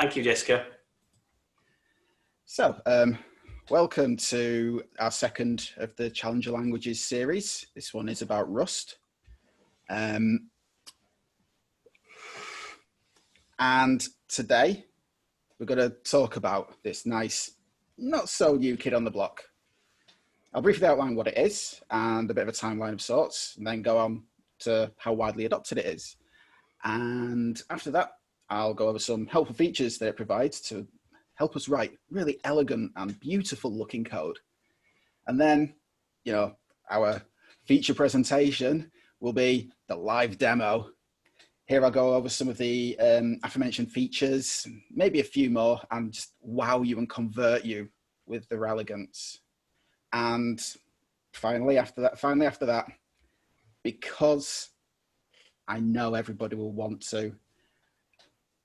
Thank you, Jessica. So, welcome to our second of the Challenger Languages series. This one is about Rust. And today we're going to talk about this nice, not so new kid on the block. I'll briefly outline what it is and a bit of a timeline of sorts, and then go on to how widely adopted it is. And after that, I'll go over some helpful features that it provides to help us write really elegant and beautiful looking code. And then, you know, our feature presentation will be the live demo. Here I'll go over some of the aforementioned features, maybe a few more, and just wow you and convert you with their elegance. And finally after that, because I know everybody will want to,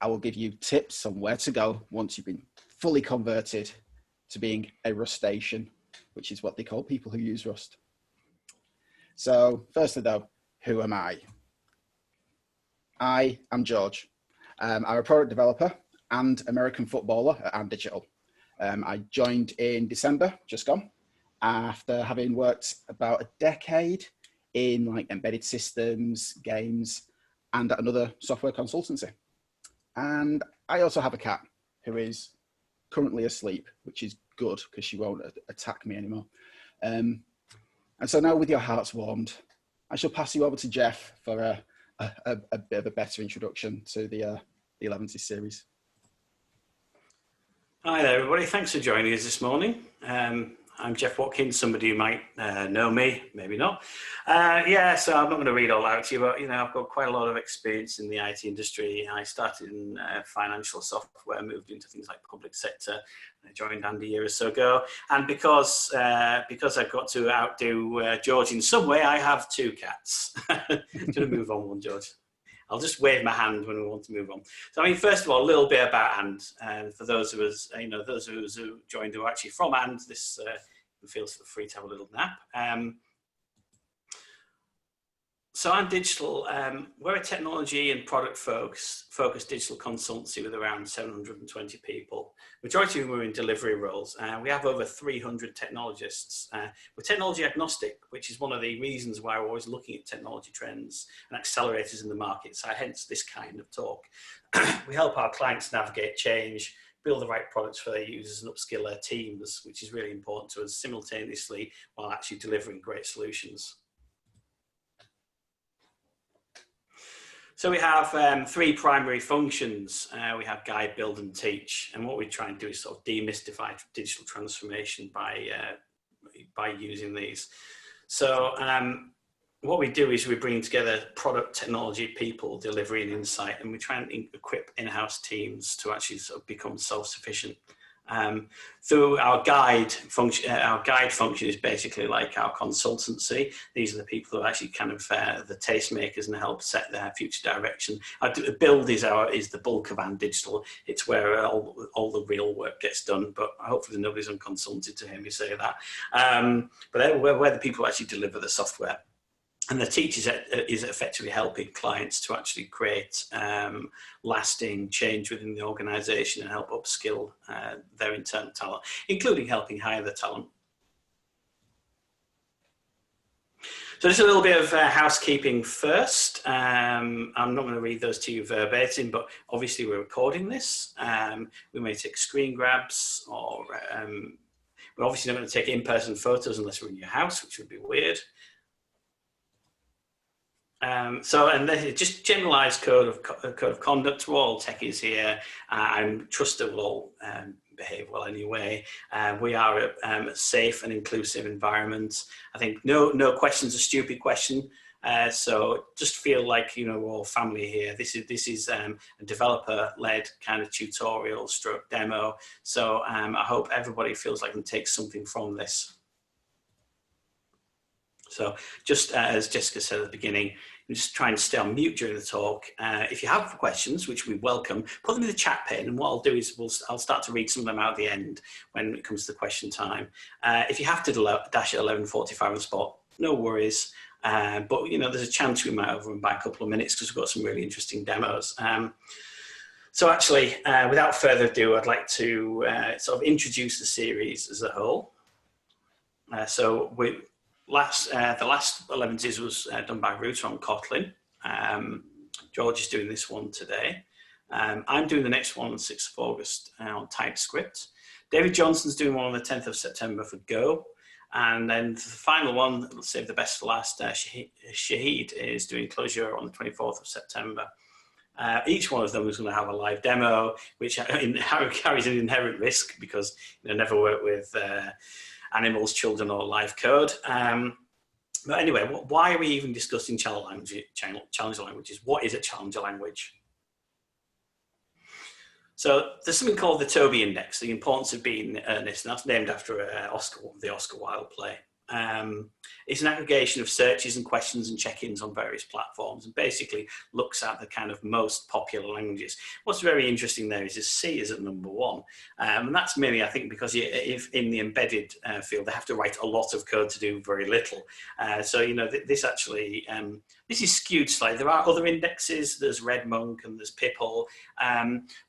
I will give you tips on where to go once you've been fully converted to being a Rustation, which is what they call people who use Rust. So firstly though, who am I? I am George. I'm a product developer and American footballer at And Digital. I joined in December, just gone, after having worked about a decade in like embedded systems, games, and at another software consultancy. And I also have a cat who is currently asleep, which is good because she won't attack me anymore. And so now with your hearts warmed, I shall pass you over to Jeff for a bit of a better introduction to the Elevenses series. Hi there, everybody. Thanks for joining us this morning. I'm Jeff Watkins. Somebody who might know me, maybe not. Yeah, so I'm not going to read all out to you, but you know, I've got quite a lot of experience in the IT industry. I started in financial software, moved into things like public sector. I joined Andy a year or so ago, and because I've got to outdo George in some way, I have two cats. Should I move on one, George? I'll just wave my hand when we want to move on. So, I mean, first of all, a little bit about And. For those of us, those of us who joined who are actually from And, this feel sort of free to have a little nap. So And Digital, we're a technology and product focused digital consultancy with around 720 people. Majority of them are in delivery roles. We have over 300 technologists. We're technology agnostic, which is one of the reasons why we're always looking at technology trends and accelerators in the market. So hence this kind of talk. We help our clients navigate change, build the right products for their users and upskill their teams, which is really important to us simultaneously while actually delivering great solutions. So we have three primary functions. We have guide, build, and teach. And what we try and do is sort of demystify digital transformation by using these. So what we do is we bring together product, technology, people, delivery, and insight, and we try and equip in-house teams to actually sort of become self-sufficient. Through our guide function is basically like our consultancy. These are the people who are actually kind of the tastemakers and help set their future direction. Build is the bulk of And Digital. It's where all the real work gets done, but hopefully nobody's unconsulted to hear me say that. But we're the people who actually deliver the software. And the teach is effectively helping clients to actually create lasting change within the organization and help upskill their internal talent, including helping hire the talent. So just a little bit of housekeeping first. I'm not going to read those to you verbatim, but obviously we're recording this. We may take screen grabs, or we're obviously not going to take in-person photos unless we're in your house, which would be weird. And then just generalized code of conduct. We're all techies here. I'm trust that we'll all behave well anyway. We are a safe and inclusive environment. I think no question's a stupid question. So just feel like, we're all family here. This is a developer-led kind of tutorial stroke demo. So I hope everybody feels like they can take something from this. So just as Jessica said at the beginning, just try and stay on mute during the talk. If you have questions, which we welcome, put them in the chat pane, and what I'll do is I'll start to read some of them out at the end when it comes to the question time. If you have to dash at 11:45 on the spot, no worries. But there's a chance we might overrun by a couple of minutes because we've got some really interesting demos. So actually, without further ado, I'd like to sort of introduce the series as a whole. So the last Elevenses was done by Router on Kotlin. George is doing this one today. I'm doing the next one on the 6th of August on TypeScript. David Johnson's doing one on the 10th of September for Go. And then the final one, let's save the best for last, Shahid is doing Clojure on the 24th of September. Each one of them is going to have a live demo, which carries an inherent risk because never work with animals, children, or live code. But anyway, why are we even discussing challenger languages? What is a challenger language? So there's something called the Tobii Index, the importance of being earnest, and that's named after the Oscar Wilde play. It's an aggregation of searches and questions and check-ins on various platforms, and basically looks at the kind of most popular languages. What's very interesting there is C is at number 1, and that's mainly, I think, because if in the embedded field they have to write a lot of code to do very little. So this actually this is skewed slightly. There are other indexes. There's RedMonk and there's Pipl,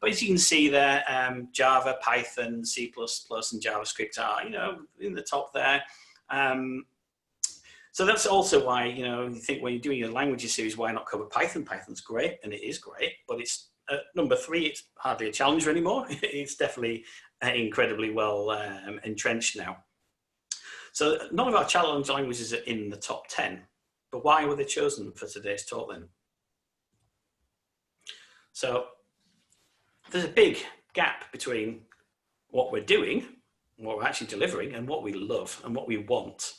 but as you can see there, Java, Python, C++, and JavaScript are in the top there. So that's also why, you think when you're doing a languages series, why not cover Python? Python's great, and it is great, but it's number 3, it's hardly a challenger anymore. It's definitely incredibly well entrenched now. So none of our challenge languages are in the top 10, but why were they chosen for today's talk then? So there's a big gap between what we're doing, what we're actually delivering, and what we love and what we want.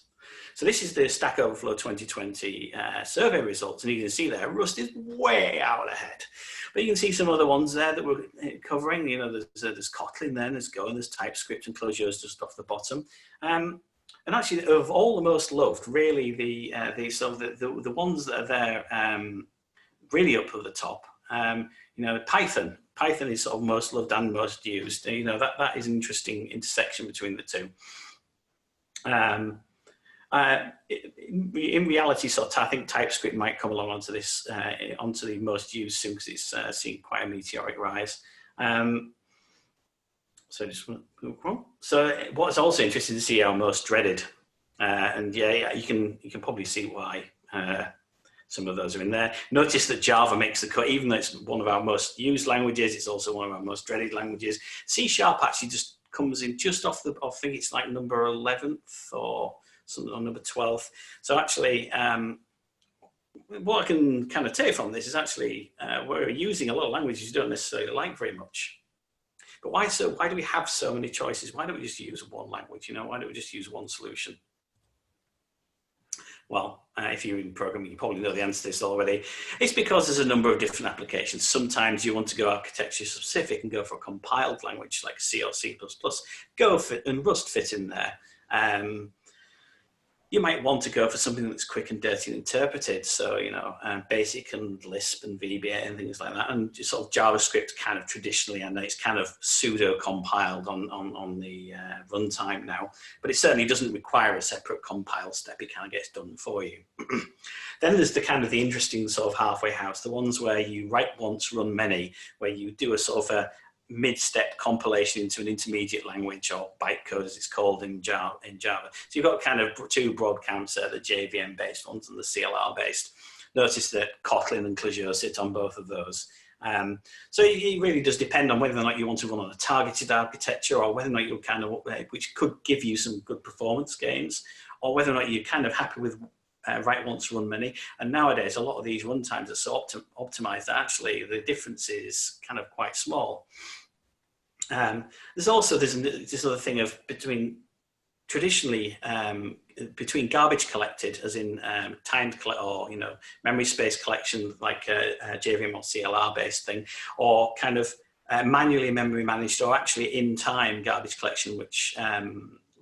So this is the Stack Overflow 2020 survey results, and you can see there Rust is way out ahead. But you can see some other ones there that we're covering. There's Kotlin, then there's Go, and there's TypeScript, and Clojure is just off the bottom. And actually, of all the most loved, really the ones that are there, really up at the top. Python. Python is sort of most loved and most used. That is an interesting intersection between the two. In reality, I think TypeScript might come along onto this, onto the most used soon, because it's seen quite a meteoric rise. So just want to move on. So what's also interesting to see our most dreaded, and yeah, you can probably see why. Some of those are in there. Notice that Java makes the cut, even though it's one of our most used languages. It's also one of our most dreaded languages. C# actually just comes in just off the. I think it's like number 11th or something on number 12th. So actually, what I can kind of take from this is actually we're using a lot of languages you don't necessarily like very much. But why so? Why do we have so many choices? Why don't we just use one language? Why don't we just use one solution? Well, if you're in programming, you probably know the answer to this already. It's because there's a number of different applications. Sometimes you want to go architecture specific and go for a compiled language like C or C++. Go and Rust fit in there. You might want to go for something that's quick and dirty and interpreted. So, Basic and Lisp and VBA and things like that. And just sort of JavaScript kind of traditionally, I know it's kind of pseudo compiled on the runtime now, but it certainly doesn't require a separate compile step. It kind of gets done for you. Then there's the kind of the interesting sort of halfway house, the ones where you write once, run many, where you do a sort of a mid-step compilation into an intermediate language, or bytecode as it's called in Java. So you've got kind of 2 broad camps there, the JVM-based ones and the CLR-based. Notice that Kotlin and Clojure sit on both of those. So it really does depend on whether or not you want to run on a targeted architecture, or whether or not you're kind of, which could give you some good performance gains, or whether or not you're kind of happy with write once, run many. And nowadays, a lot of these runtimes are so optimized that actually the difference is kind of quite small. There's also this other thing of traditionally between garbage collected, as in timed or memory space collection like a JVM or CLR based thing, or kind of manually memory managed, or actually in time garbage collection, which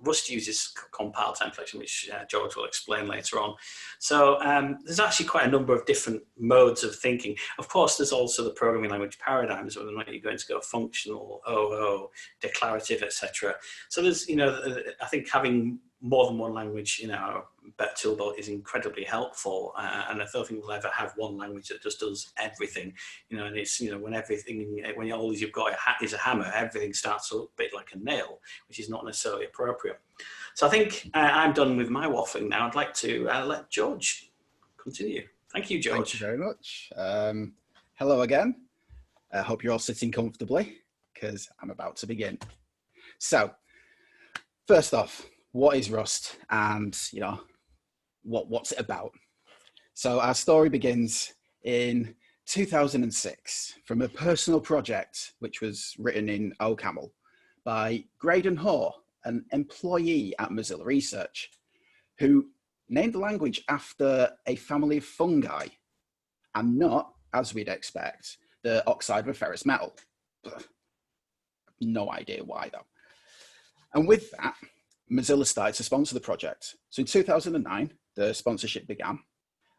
Rust uses compile time collection, which George will explain later on. So there's actually quite a number of different modes of thinking. Of course, there's also the programming language paradigms, whether or not you're going to go functional, OO, declarative, etc. So there's, I think having more than one language, better tool belt is incredibly helpful. And I don't think we'll ever have one language that just does everything, and it's, when all you've got is a hammer, everything starts a bit like a nail, which is not necessarily appropriate. So I think I'm done with my waffling now. I'd like to let George continue. Thank you, George. Thank you very much. Hello again. I hope you're all sitting comfortably because I'm about to begin. So first off, what is Rust, and what's it about? So our story begins in 2006 from a personal project which was written in OCaml by Graydon Hoare, an employee at Mozilla Research, who named the language after a family of fungi, and not, as we'd expect, the oxide of a ferrous metal. No idea why though. And with that, Mozilla started to sponsor the project. So in 2009, the sponsorship began.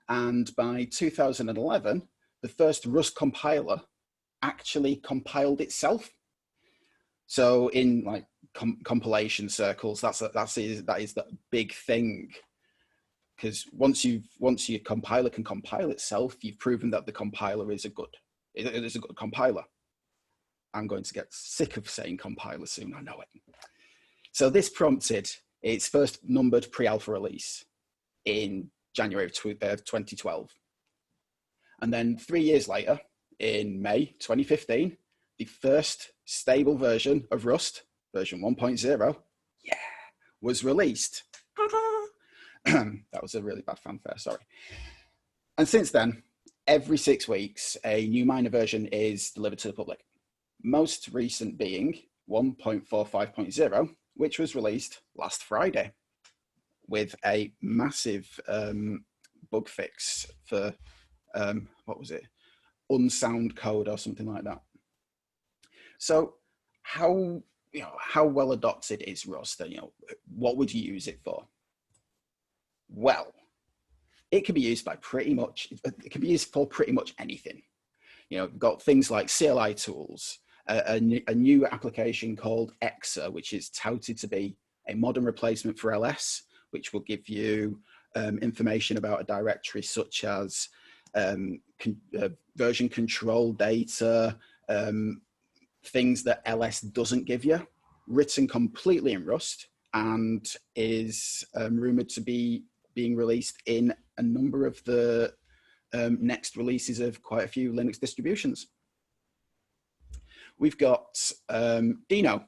And by 2011, the first Rust compiler actually compiled itself. So in like compilation circles, that is the big thing. Because once your compiler can compile itself, you've proven that the compiler is a good compiler. I'm going to get sick of saying compiler soon, I know it. So this prompted its first numbered pre-alpha release in January of 2012. And then 3 years later, in May 2015, the first stable version of Rust, version 1.0, was released. That was a really bad fanfare, sorry. And since then, every 6 weeks, a new minor version is delivered to the public. Most recent being 1.45.0, which was released last Friday with a massive bug fix for, what was it? Unsound code or something like that. So how well adopted is Rust? And, what would you use it for? Well, it can be used by it can be used for pretty much anything. We've got things like CLI tools, a new application called Exa, which is touted to be a modern replacement for LS, which will give you information about a directory such as version control data, things that LS doesn't give you, written completely in Rust, and is rumored to be being released in a number of the next releases of quite a few Linux distributions. We've got Dino,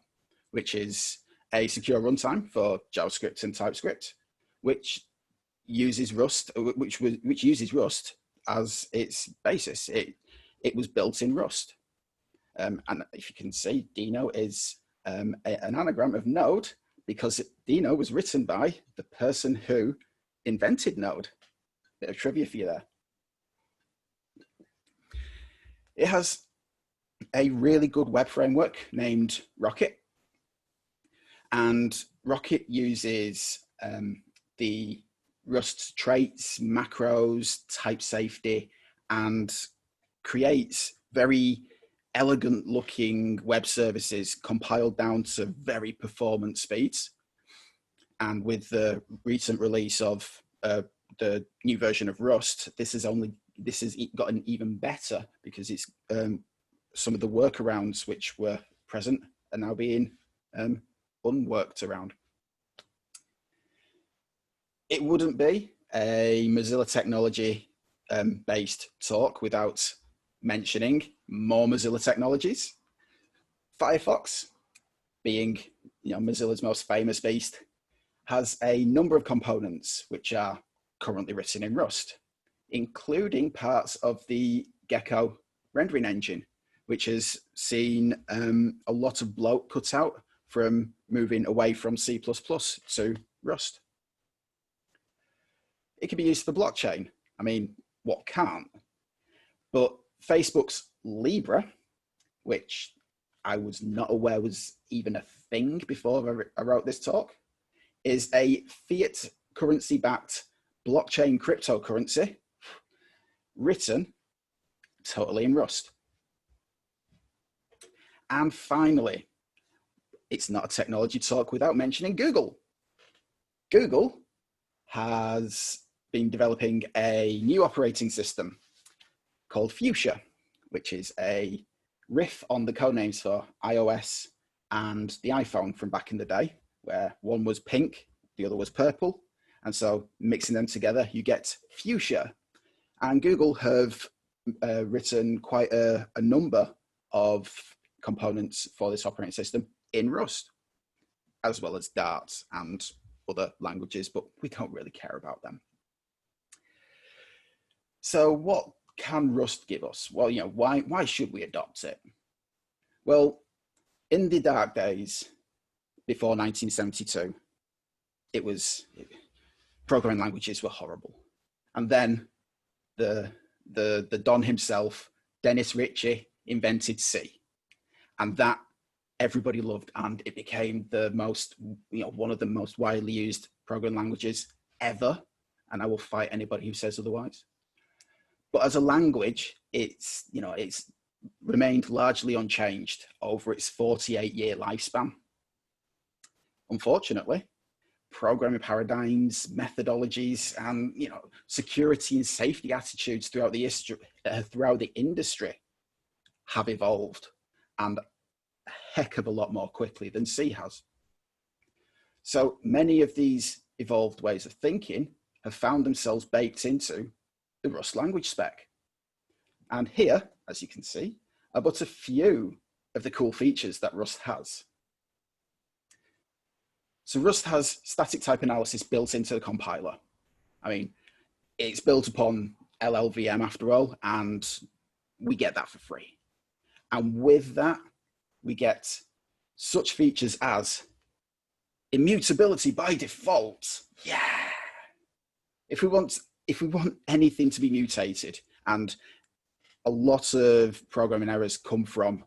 which is a secure runtime for JavaScript and TypeScript, which uses Rust, which uses Rust as its basis. It was built in Rust, and if you can see, Dino is an anagram of Node because Dino was written by the person who invented Node. Bit of trivia for you there. It has a really good web framework named Rocket, and Rocket uses the Rust traits, macros, type safety, and creates very elegant looking web services compiled down to very performant speeds. And with the recent release of the new version of Rust, this has gotten even better because it's some of the workarounds which were present are now being unworked around. It wouldn't be a Mozilla technology based talk without mentioning more Mozilla technologies. Firefox, being Mozilla's most famous beast, has a number of components which are currently written in Rust, including parts of the Gecko rendering engine, which has seen a lot of bloat cut out from moving away from C++ to Rust. It can be used for blockchain. I mean, what can't? But Facebook's Libra, which I was not aware was even a thing before I wrote this talk, is a fiat currency-backed blockchain cryptocurrency written totally in Rust. And finally, it's not a technology talk without mentioning Google. Google has been developing a new operating system called Fuchsia, which is a riff on the codenames for iOS and the iPhone from back in the day, where one was pink, the other was purple. And so mixing them together, you get Fuchsia. And Google have written quite a number of components for this operating system in Rust, as well as Dart and other languages, but we don't really care about them. So what can Rust give us? Well, why should we adopt it? Well, in the dark days before 1972, programming languages were horrible. And then the Don himself, Dennis Ritchie, invented C. And that everybody loved, and it became one of the most widely used programming languages ever. And I will fight anybody who says otherwise. But as a language, it's remained largely unchanged over its 48-year lifespan. Unfortunately, programming paradigms, methodologies, and security and safety attitudes throughout the industry have evolved, and a heck of a lot more quickly than C has. So many of these evolved ways of thinking have found themselves baked into the Rust language spec. And here, as you can see, are but a few of the cool features that Rust has. So Rust has static type analysis built into the compiler. I mean, it's built upon LLVM after all, and we get that for free. And with that, we get such features as immutability by default. Yeah. If we want anything to be mutated, and a lot of programming errors come from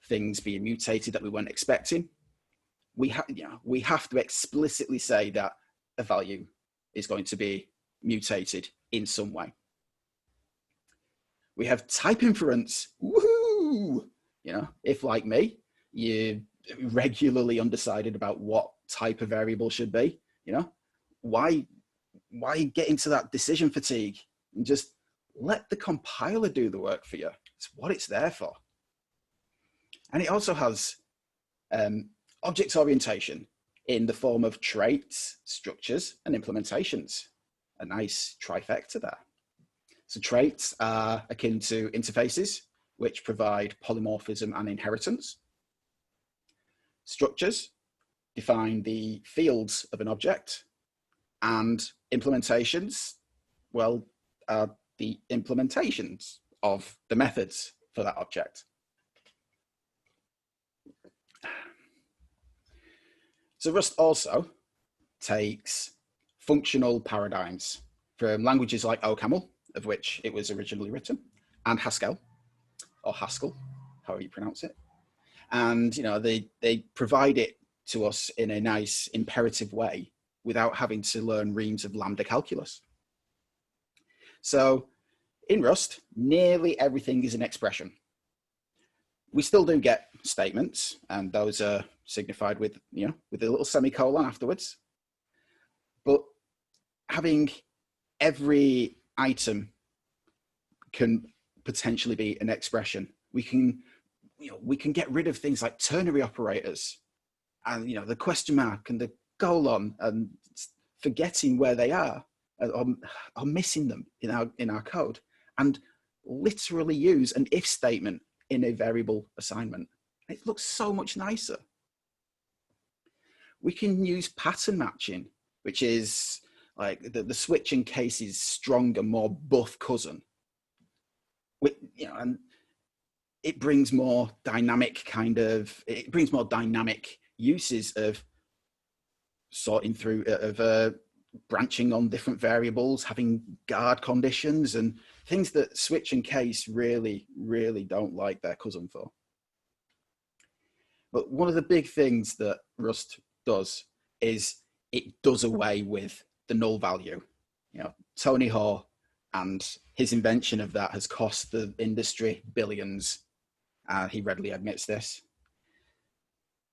things being mutated that we weren't expecting, we have to explicitly say that a value is going to be mutated in some way. We have type inference. Woohoo! If like me, you're regularly undecided about what type of variable should be, why get into that decision fatigue and just let the compiler do the work for you? It's what it's there for. And it also has object orientation in the form of traits, structures, and implementations. A nice trifecta there. So traits are akin to interfaces, which provide polymorphism and inheritance. Structures define the fields of an object, and implementations, well, are the implementations of the methods for that object. So Rust also takes functional paradigms from languages like OCaml, of which it was originally written, and Haskell, or Haskell, however you pronounce it. And they provide it to us in a nice imperative way without having to learn reams of lambda calculus. So in Rust, nearly everything is an expression. We still do get statements, and those are signified with a little semicolon afterwards. But having every item can potentially be an expression. We can get rid of things like ternary operators, and the question mark and the colon, and forgetting where they are or missing them in our code, and literally use an if statement in a variable assignment. It looks so much nicer. We can use pattern matching, which is like the switching case's stronger, more buff cousin. And it brings more dynamic uses of sorting through, branching on different variables, having guard conditions, and things that switch and case really, really don't like their cousin for. But one of the big things that Rust does is it does away with the null value. Tony Hoare and his invention of that has cost the industry billions. He readily admits this.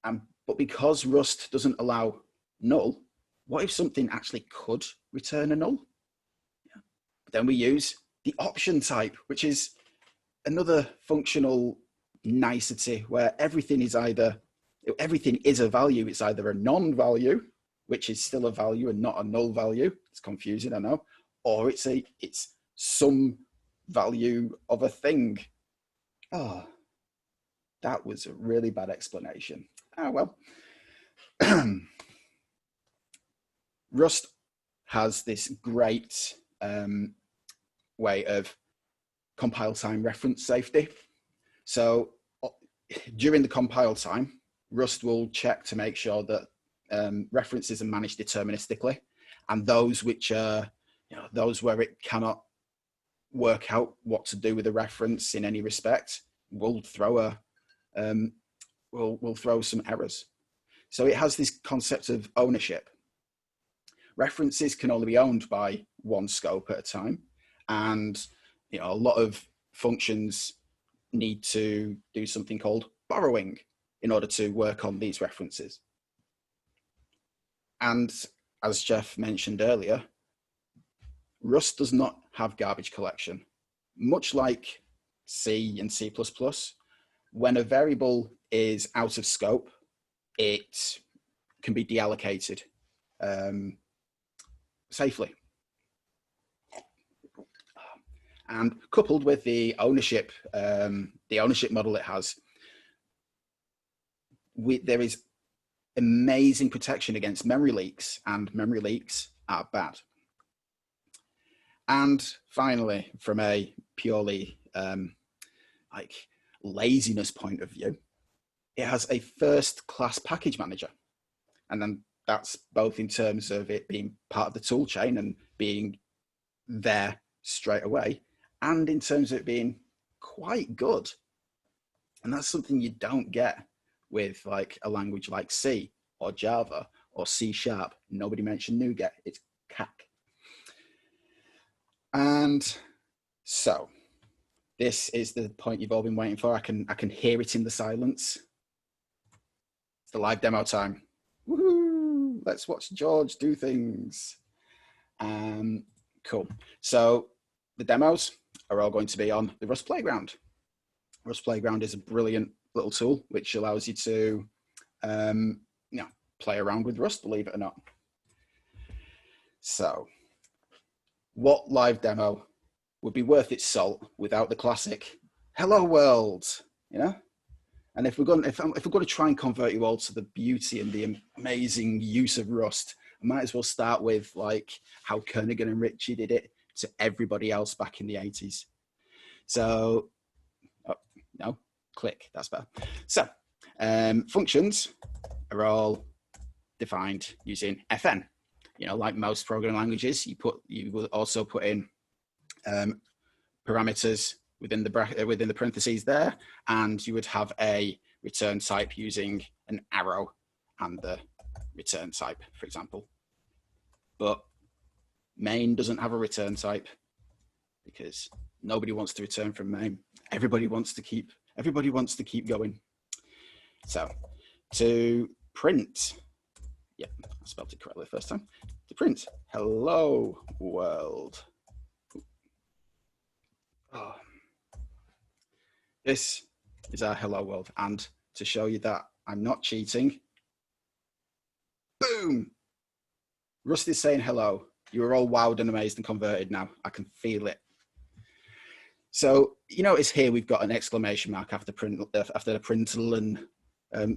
But because Rust doesn't allow null, what if something actually could return a null? Yeah. But then we use the option type, which is another functional nicety where everything is a value. It's either a non-value, which is still a value and not a null value. It's confusing, I know. Or it's some value of a thing. Oh, that was a really bad explanation. Ah, well. Rust has this great way of compile time reference safety. So during the compile time, Rust will check to make sure that references are managed deterministically, and those which are, those where it cannot work out what to do with a reference in any respect, will throw will throw some errors. So it has this concept of ownership. References can only be owned by one scope at a time, and a lot of functions need to do something called borrowing in order to work on these references. And as Jeff mentioned earlier, Rust does not have garbage collection. Much like C and C++, when a variable is out of scope, it can be deallocated safely. And coupled with the ownership model it has, there is amazing protection against memory leaks, and memory leaks are bad. And finally, from a purely like laziness point of view, it has a first-class package manager. And then that's both in terms of it being part of the tool chain and being there straight away, and in terms of it being quite good. And that's something you don't get with like a language like C or Java or C#. Nobody mentioned NuGet, it's CAC. And so this is the point you've all been waiting for. I can hear it in the silence. It's the live demo time. Woohoo! Let's watch George do things. Cool. So the demos are all going to be on the Rust Playground. Rust Playground is a brilliant little tool which allows you to play around with Rust, believe it or not. So what live demo would be worth its salt without the classic hello world, And if we're going to try and convert you all to the beauty and the amazing use of Rust, I might as well start with like how Kernighan and Ritchie did it to everybody else back in the 80s. So, oh, no, click, that's better. So, functions are all defined using FN. Like most programming languages, you will also put in parameters within the parentheses there, and you would have a return type using an arrow and the return type, for example. But main doesn't have a return type because nobody wants to return from main. Everybody wants to keep going. So to print, yeah, I spelled it correctly the first time. To print hello world. Oh. This is our hello world, and to show you that I'm not cheating, boom! Rust is saying hello. You are all wowed and amazed and converted now. I can feel it. So you notice here we've got an exclamation mark after the println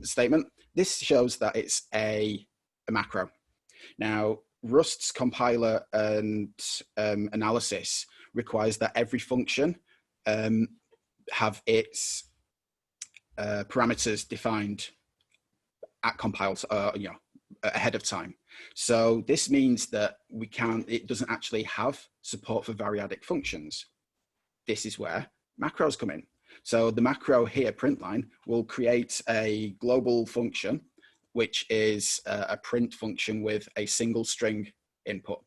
statement. This shows that it's a macro. Now Rust's compiler and analysis requires that every function have its parameters defined at compile, ahead of time. So this means that it doesn't actually have support for variadic functions. This is where macros come in. So the macro here, println, will create a global function, which is a print function with a single string input,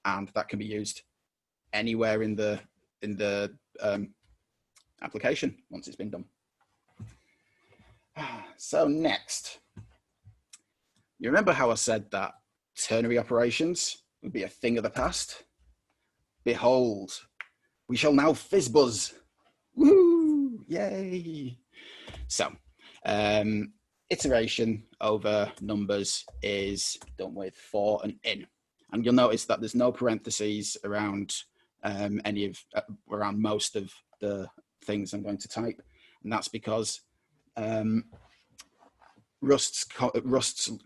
and that can be used anywhere in the application once it's been done. So next, you remember how I said that ternary operations would be a thing of the past. Behold, we shall now Fizz Buzz. Woo! Yay! So, iteration over numbers is done with for and in. And you'll notice that there's no parentheses around around most of the things I'm going to type. And that's because Rust's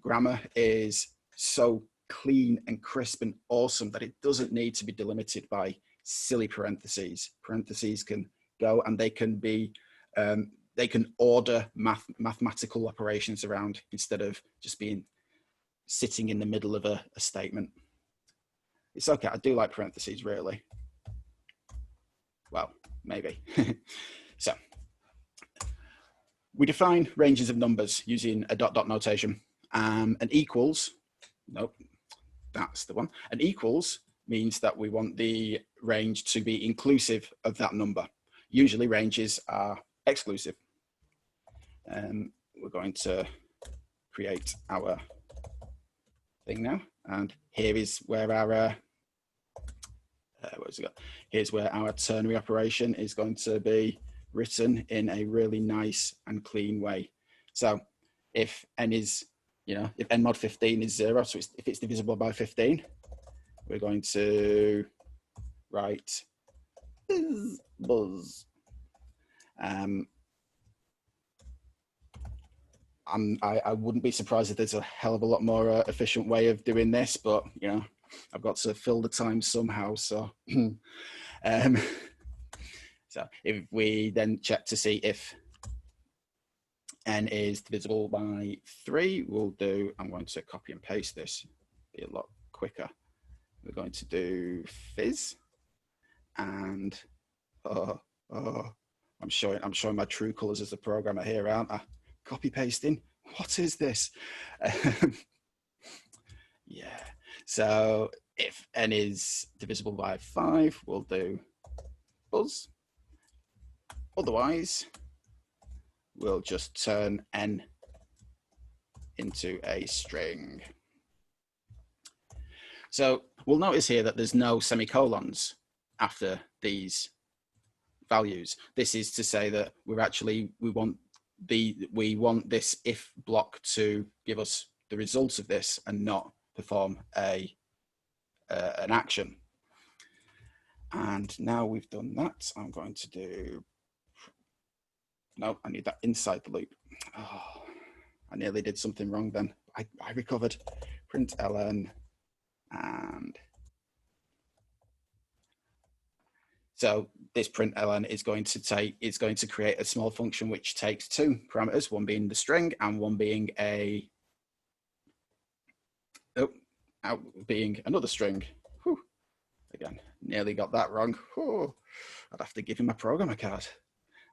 grammar is so clean and crisp and awesome that it doesn't need to be delimited by silly parentheses. Parentheses can go and they can be, they can order mathematical operations around instead of just being sitting in the middle of a statement. It's okay, I do like parentheses really. Well, maybe. So, we define ranges of numbers using a dot dot notation. An equals, nope, that's the one. An equals means that we want the range to be inclusive of that number. Usually ranges are exclusive. We're going to create our thing now. And here is where our, here's where our ternary operation is going to be written in a really nice and clean way. So if n is, if n mod 15 is 0, so if it's divisible by 15, we're going to write Fizz Buzz. I wouldn't be surprised if there's a hell of a lot more efficient way of doing this, but I've got to fill the time somehow. So, so if we then check to see if n is divisible by 3, we'll do, I'm going to copy and paste this, be a lot quicker. We're going to do fizz, and I'm showing my true colors as a programmer here, aren't I? Copy pasting. What is this? Yeah. So if n is divisible by 5, we'll do buzz. Otherwise, we'll just turn n into a string. So we'll notice here that there's no semicolons after these values. This is to say that we want this if block to give us the results of this and not perform an action. And now we've done that, I'm going to do, no, I need that inside the loop. Oh, I nearly did something wrong then. I recovered. Print ln, and so this println is going to create a small function which takes 2 parameters, one being the string and one being being another string. Whew. Again, nearly got that wrong. Whew. I'd have to give him a programmer card.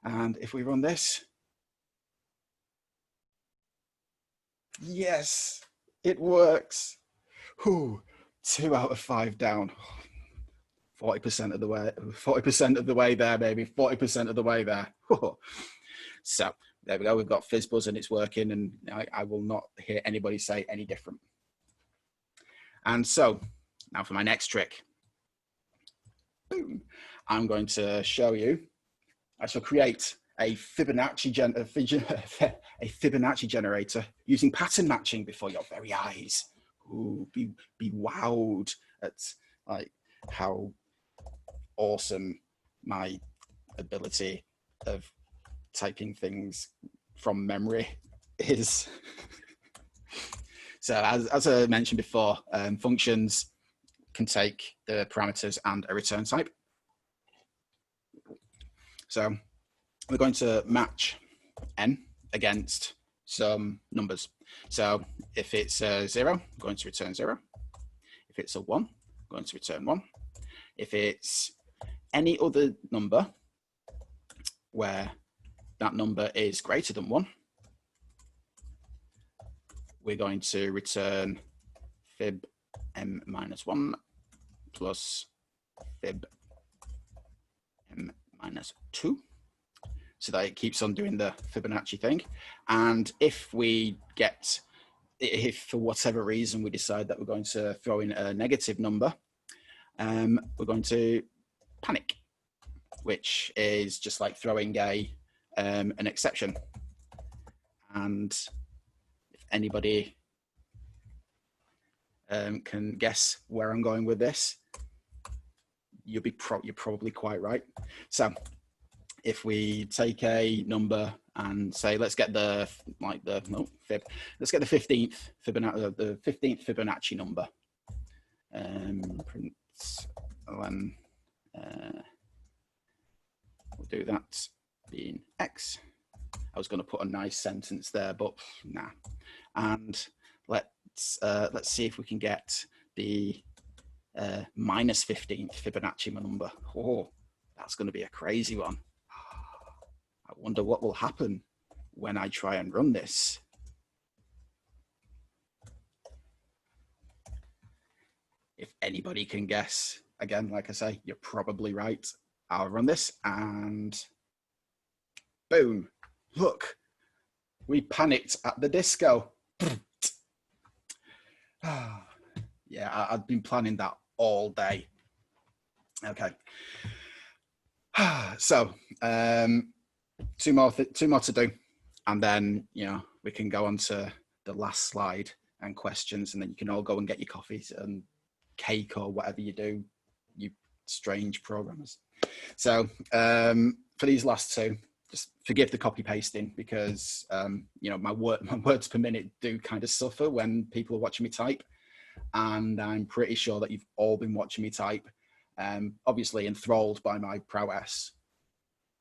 And if we run this, yes, it works. Whew. 2 out of 5 down. 40% of the way, 40% of the way there, baby, 40% of the way there. So there we go. We've got Fizz Buzz and it's working, and I will not hear anybody say any different. And so now for my next trick. Boom. I'm going to show you, I shall create a Fibonacci generator using pattern matching before your very eyes. Ooh, be wowed at like how awesome my ability of typing things from memory is. So as I mentioned before, functions can take the parameters and a return type. So we're going to match n against some numbers. So if it's 0, I'm going to return 0. If it's a 1, I'm going to return 1. If it's any other number where that number is greater than 1, we're going to return fib m minus 1 plus fib m minus 2, so that it keeps on doing the Fibonacci thing. And if we get if for whatever reason we decide that we're going to throw in a negative number, we're going to panic, which is just like throwing an exception. And if anybody can guess where I'm going with this, you're probably quite right. So if we take a number and say, let's get the let's get the 15th Fibonacci number. We'll do that being X. I was going to put a nice sentence there, but nah. And let's see if we can get the minus 15th Fibonacci number. Oh, that's going to be a crazy one. I wonder what will happen when I try and run this. If anybody can guess, again, like I say, you're probably right. I'll run this and boom, look, we panicked at the disco. Yeah, I've been planning that all day. Okay. So, two more to do, and then we can go on to the last slide and questions, and then you can all go and get your coffees and cake or whatever you do, you strange programmers. So for these last two, just forgive the copy pasting because my words per minute do kind of suffer when people are watching me type, and I'm pretty sure that you've all been watching me type, obviously enthralled by my prowess.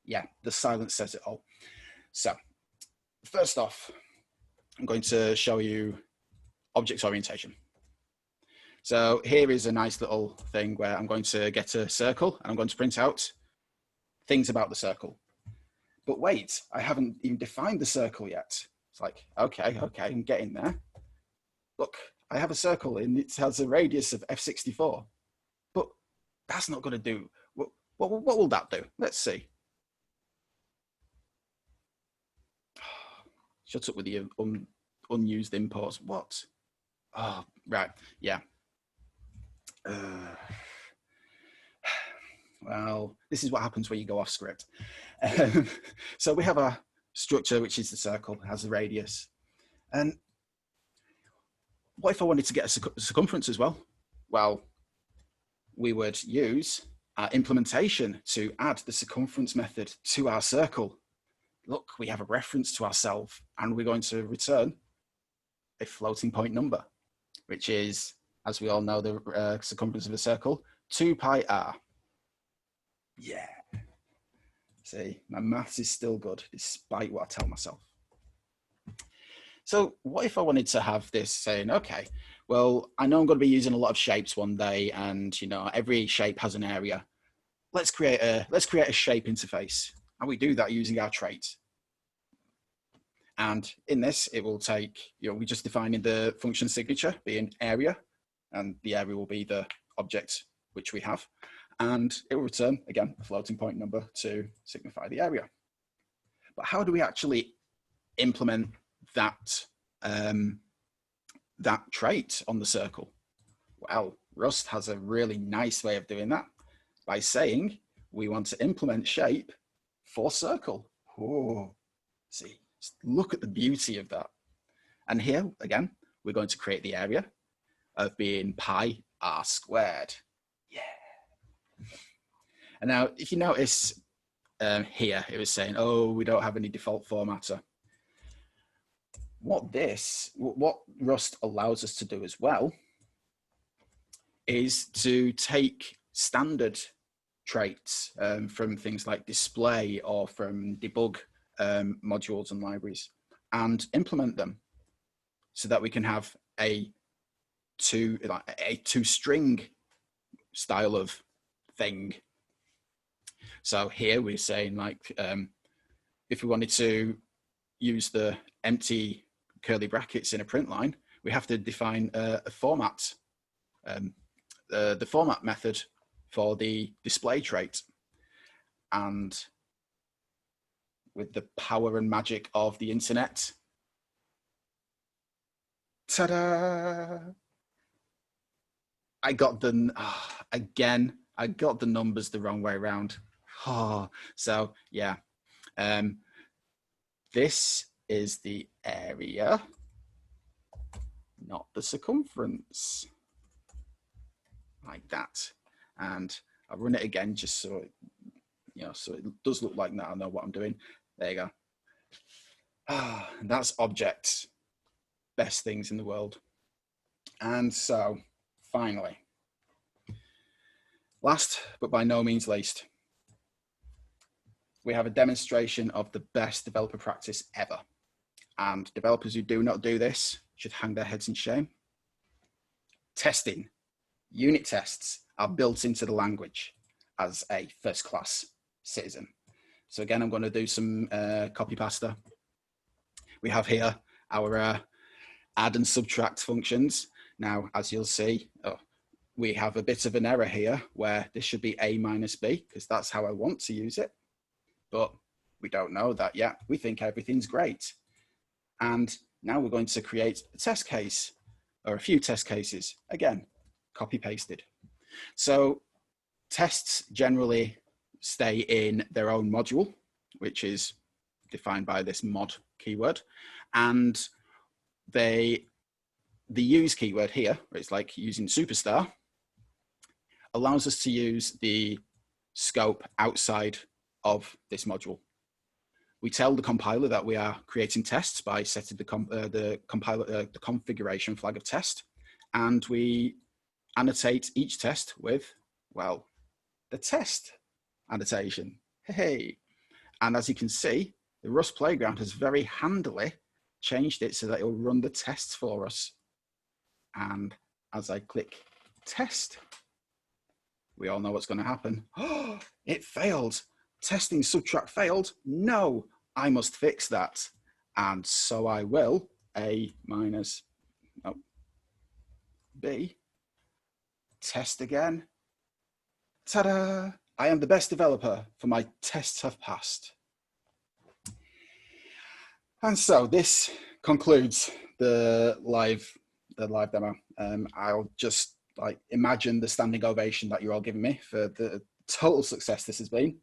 Yeah, the silence says it all. So first off, I'm going to show you object orientation. So here is a nice little thing where I'm going to get a circle and I'm going to print out things about the circle. But wait, I haven't even defined the circle yet. It's like, okay, I'm getting there. Look, I have a circle and it has a radius of f64, but that's not going to do. What will that do? Let's see. Shut up with the unused imports. What? Oh, right. Yeah. Well, this is what happens when you go off script. So we have a structure, which is the circle, it has the radius. And what if I wanted to get a circumference as well? Well, we would use our implementation to add the circumference method to our circle. Look, we have a reference to ourselves, and we're going to return a floating point number, which is, as we all know, the circumference of a circle, 2 pi r. Yeah. See, my maths is still good, despite what I tell myself. So what if I wanted to have this saying, okay, well, I know I'm going to be using a lot of shapes one day, and every shape has an area. Let's create a shape interface, and we do that using our trait. And in this, it will take, we just defining the function signature being area, and the area will be the object which we have, and it will return, again, a floating point number to signify the area. But how do we actually implement that, that trait on the circle? Well, Rust has a really nice way of doing that by saying we want to implement shape for circle. Oh, see, just look at the beauty of that. And here, again, we're going to create the area of being pi r squared. Yeah. And now, if you notice here, it was saying, oh, we don't have any default formatter. What Rust allows us to do as well is to take standard traits from things like display or from debug modules and libraries and implement them so that we can have a two-string style of thing. So here we're saying, like, if we wanted to use the empty curly brackets in a print line, we have to define a format, the format method for the display trait. And with the power and magic of the internet, Ta-da! I got the, again, I got the numbers the wrong way around. Oh, so yeah, this is the area, not the circumference, like that. And I'll run it again just so it, so it does look like that. I know what I'm doing. There you go. That's objects, best things in the world. And so finally, last but by no means least, we have a demonstration of the best developer practice ever. And developers who do not do this should hang their heads in shame. Testing. Unit tests are built into the language as a first-class citizen. So again, I'm going to do some copy pasta. We have here our add and subtract functions. Now, as you'll see, we have a bit of an error here where this should be a minus b, because that's how I want to use it. But we don't know that yet. We think everything's great. And now we're going to create a test case, or a few test cases. Again, copy pasted. So tests generally stay in their own module, which is defined by this mod keyword. And the use keyword here, where it's like using superstar, allows us to use the scope outside of this module. We tell the compiler that we are creating tests by setting the configuration flag of test, and we annotate each test with, well, the test annotation. Hey, and as you can see, the Rust playground has very handily changed it so that it will run the tests for us. And as I click test, we all know what's going to happen. Oh, it failed. Testing subtract failed. No, I must fix that. And so I will. A minus B. Test again. Ta-da! I am the best developer, for my tests have passed. And so this concludes the live demo. I'll just imagine the standing ovation that you're all giving me for the total success this has been.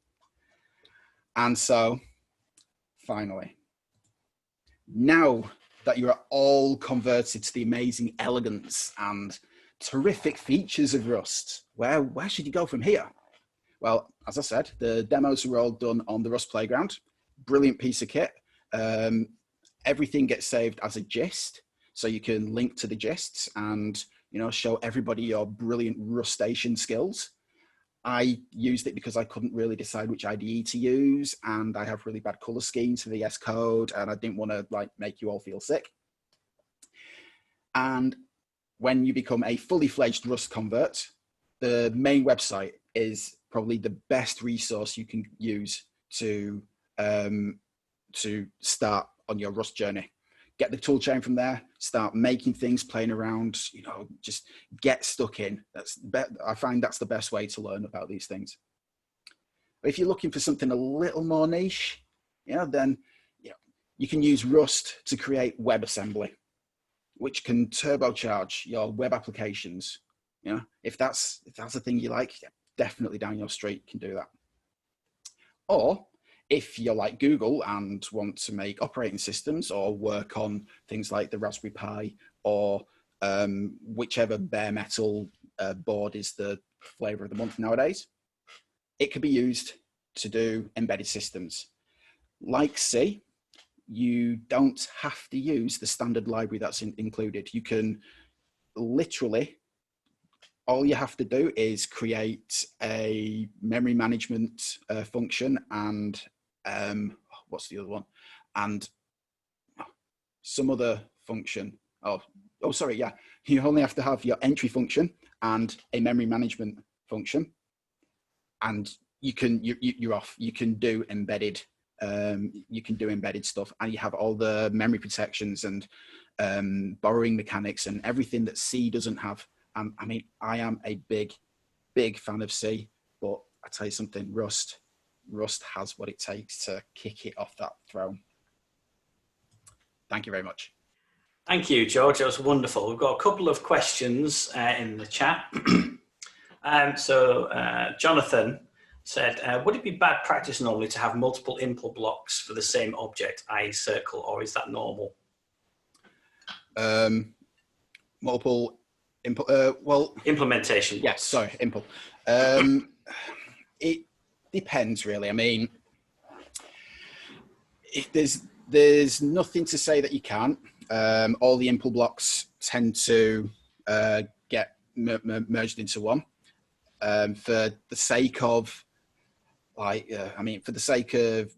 And so finally, now that you are all converted to the amazing elegance and terrific features of Rust, where should you go from here? Well, as I said, the demos were all done on the Rust playground. Brilliant piece of kit. Everything gets saved as a gist, so you can link to the gists and show everybody your brilliant Rustation skills. I used it because I couldn't really decide which IDE to use, and I have really bad color schemes for VS Code, and I didn't want to make you all feel sick. And when you become a fully fledged Rust convert, the main website is probably the best resource you can use to start on your Rust journey. Get the tool chain from there, start making things, playing around, just get stuck in. I find that's the best way to learn about these things. But if you're looking for something a little more niche, then you can use Rust to create WebAssembly, which can turbocharge your web applications. If that's a thing you like, definitely down your street can do that. Or if you're like Google and want to make operating systems or work on things like the Raspberry Pi or whichever bare metal board is the flavor of the month nowadays, it could be used to do embedded systems. Like C, you don't have to use the standard library that's included. You can literally, all you have to do is create a memory management function and what's the other one? And some other function. Oh, sorry, yeah. You only have to have your entry function and a memory management function, and you're off. You can do embedded. You can do embedded stuff, and you have all the memory protections and borrowing mechanics and everything that C doesn't have. I mean, I am a big fan of C, but I tell you something, Rust has what it takes to kick it off that throne. Thank you very much. Thank you, George. That was wonderful. We've got a couple of questions in the chat. Jonathan said, would it be bad practice normally to have multiple input blocks for the same object, i.e. circle, or is that normal? Multiple input, well... Implementation blocks. Yes, sorry, input. It depends, really. I mean, there's nothing to say that you can't. All the input blocks tend to get merged into one. For the sake of, for the sake of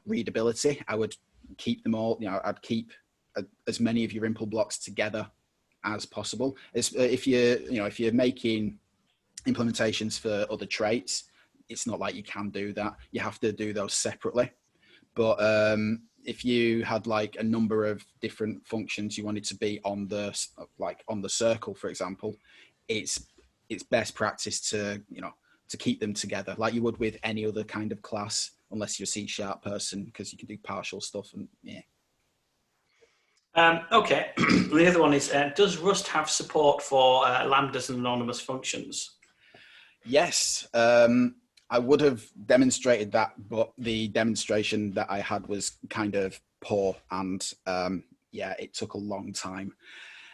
readability, I would keep them all. I'd keep as many of your input blocks together as possible. If you're making implementations for other traits, it's not like you can do that. You have to do those separately. But if you had a number of different functions you wanted to be on the circle, for example, it's best practice to keep them together like you would with any other kind of class, unless you're a C# person, because you can do partial stuff and yeah. Okay. The other one is, does Rust have support for lambdas and anonymous functions? Yes. I would have demonstrated that, but the demonstration that I had was kind of poor, and it took a long time.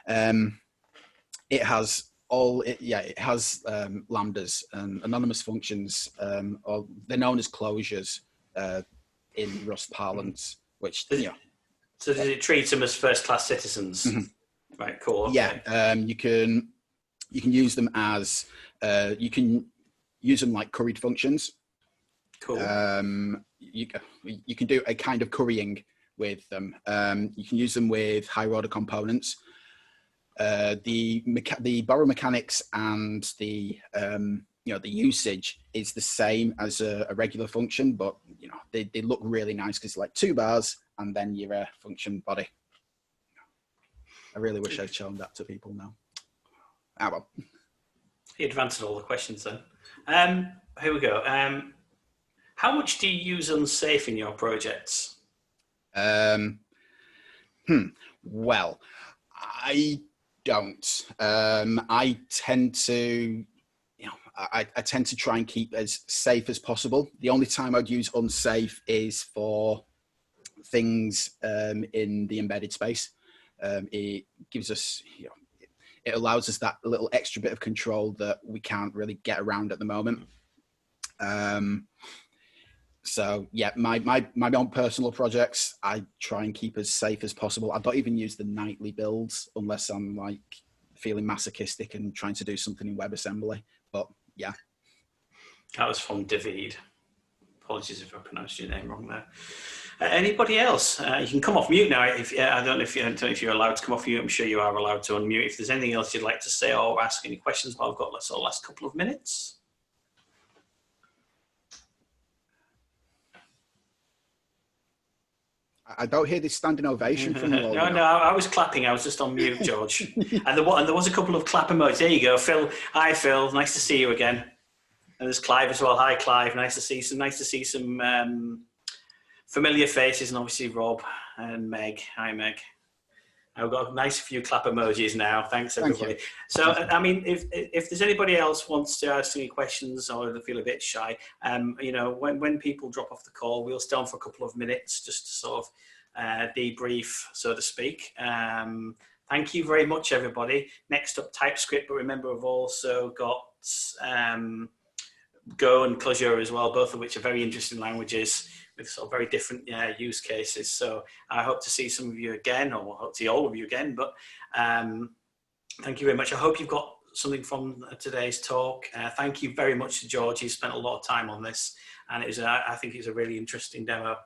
It has lambdas and anonymous functions, or they're known as closures in Rust parlance, which So does it treat them as first-class citizens? Mm-hmm. Right, cool. Okay. Yeah, you can use them as like curried functions. Cool. You can do a kind of currying with them. You can use them with higher order components. The borrow mechanics and the usage is the same as a regular function, but they look really nice because like 2 bars and then your function body. I really wish I'd shown that to people now. Ah, well. You advanced all the questions then. Here we go. How much do you use unsafe in your projects? Well, I don't. I tend to, I tend to try and keep as safe as possible. The only time I'd use unsafe is for things in the embedded space. It gives us, it allows us that little extra bit of control that we can't really get around at the moment. So yeah, my own personal projects, I try and keep as safe as possible. I don't even use the nightly builds unless I'm like feeling masochistic and trying to do something in WebAssembly. But yeah. That was from David. Apologies if I pronounced your name wrong there. Anybody else? You can come off mute now. I don't know if you're allowed to come off mute. I'm sure you are allowed to unmute. If there's anything else you'd like to say or ask any questions, well, I've got the last couple of minutes. I don't hear this standing ovation from you all. No, I was clapping. I was just on mute, George. and there was a couple of clap emojis. There you go, Phil. Hi, Phil. Nice to see you again. And there's Clive as well. Hi, Clive. Nice to see some familiar faces, and obviously Rob and Meg. Hi, Meg. I've got a nice few clap emojis now. Thanks, everybody. Thank so, I mean, if there's anybody else wants to ask any questions or they feel a bit shy, when people drop off the call, we'll stay on for a couple of minutes just to sort of debrief, so to speak. Thank you very much, everybody. Next up, TypeScript, but remember, we've also got Go and Clojure as well, both of which are very interesting languages with sort of very different use cases. So I hope to see some of you again, or I hope to see all of you again. But thank you very much. I hope you've got something from today's talk. Thank you very much to George. He spent a lot of time on this, and I think it was a really interesting demo.